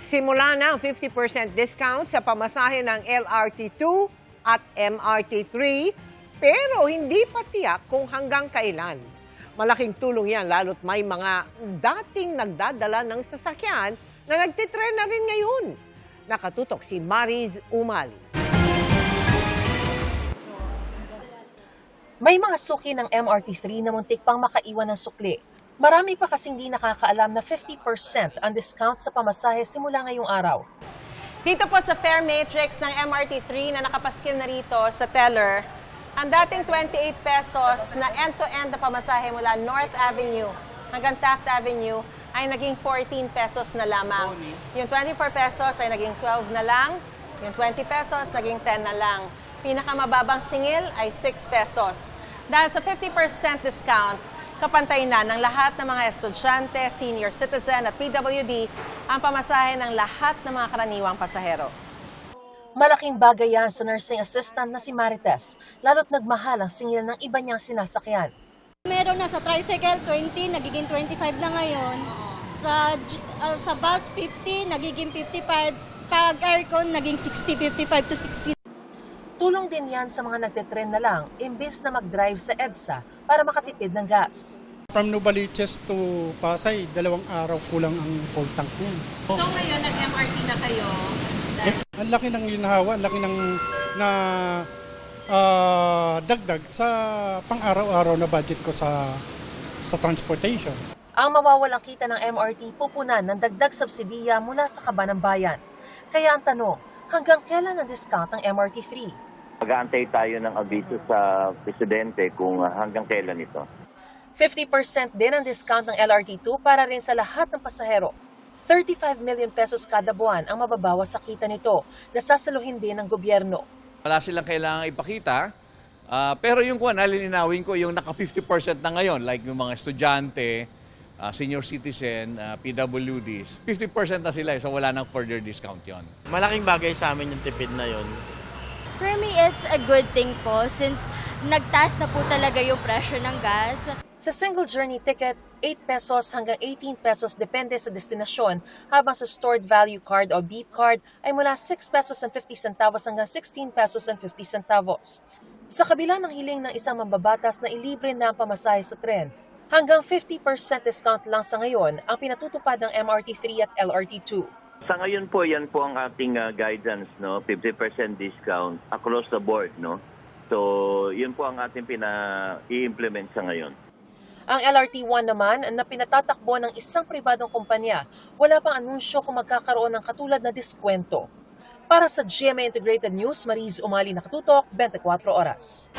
Nagsimula na ang 50% discount sa pamasahe ng LRT2 at MRT3, pero hindi pa tiyak kung hanggang kailan. Malaking tulong yan lalo't may mga dating nagdadala ng sasakyan na nagtitren na rin ngayon. Nakatutok si Mariz Umali. May mga suki ng MRT3 na muntik pang makaiwan ng sukli. Marami pa kasing di nakakaalam na 50% ang discount sa pamasahe simula ngayong araw. Dito po sa fare matrix ng MRT3 na nakapaskil na rito sa teller, ang dating 28 pesos na end-to-end na pamasahe mula North Avenue hanggang Taft Avenue ay naging 14 pesos na lamang. Yung 24 pesos ay naging 12 na lang, yung 20 pesos naging 10 na lang. Pinakamababang singil ay 6 pesos. Dahil sa 50% discount, kapantay na ng lahat ng mga estudyante, senior citizen at PWD ang pamasahe ng lahat ng mga karaniwang pasahero. Malaking bagay yan sa nursing assistant na si Marites, lalo't nagmahal ang singil ng iba niyang sinasakyan. Meron na sa tricycle, 20, nagiging 25 na ngayon. Sa bus, 50, nagiging 55. Pag aircon, naging 60, 55 to 60. Tulong din yan sa mga nagtetren na lang, imbis na mag-drive sa EDSA para makatipid ng gas. From Novaliches to Pasay, 2 araw kulang ang full tank niyan. So ngayon, nag-MRT na kayo? Ang laki ng ginahawa, ang laki ng dagdag sa pang-araw-araw na budget ko sa transportation. Ang mawawalang kita ng MRT pupunan ng dagdag subsidiya mula sa kaba ng bayan. Kaya ang tanong, hanggang kailan ang discount ng MRT3? Mag-aantay tayo ng abiso sa presidente kung hanggang kailan ito. 50% din ang discount ng LRT2 para rin sa lahat ng pasahero. 35 million pesos kada buwan ang mababawas sa kita nito na sasaluhin din ng gobyerno. Wala silang kailangang ipakita, pero yung nalilinawin ko yung naka 50% na ngayon, like yung mga estudyante, senior citizen, PWDs, 50% na sila, so wala nang further discount yon. Malaking bagay sa amin yung tipid na yon. For me, it's a good thing po since nagtaas na po talaga yung presyo ng gas. Sa single journey ticket, 8 pesos hanggang 18 pesos depende sa destinasyon, habang sa stored value card o beep card ay mula 6 pesos and 50 centavos hanggang 16 pesos and 50 centavos. Sa kabila ng hiling ng isang mambabatas na ilibre na ang pamasahe sa tren, hanggang 50% discount lang sa ngayon ang pinatutupad ng MRT3 at LRT2. Sa ngayon po, yan po ang ating guidance, no? 50% discount across the board, no? So, yun po ang ating i-implement sa ngayon. Ang LRT1 naman na pinatatakbo ng isang pribadong kumpanya, wala pang anunsyo kung magkakaroon ng katulad na diskwento. Para sa GMA Integrated News, Mariz Umali, nakatutok, 24 oras.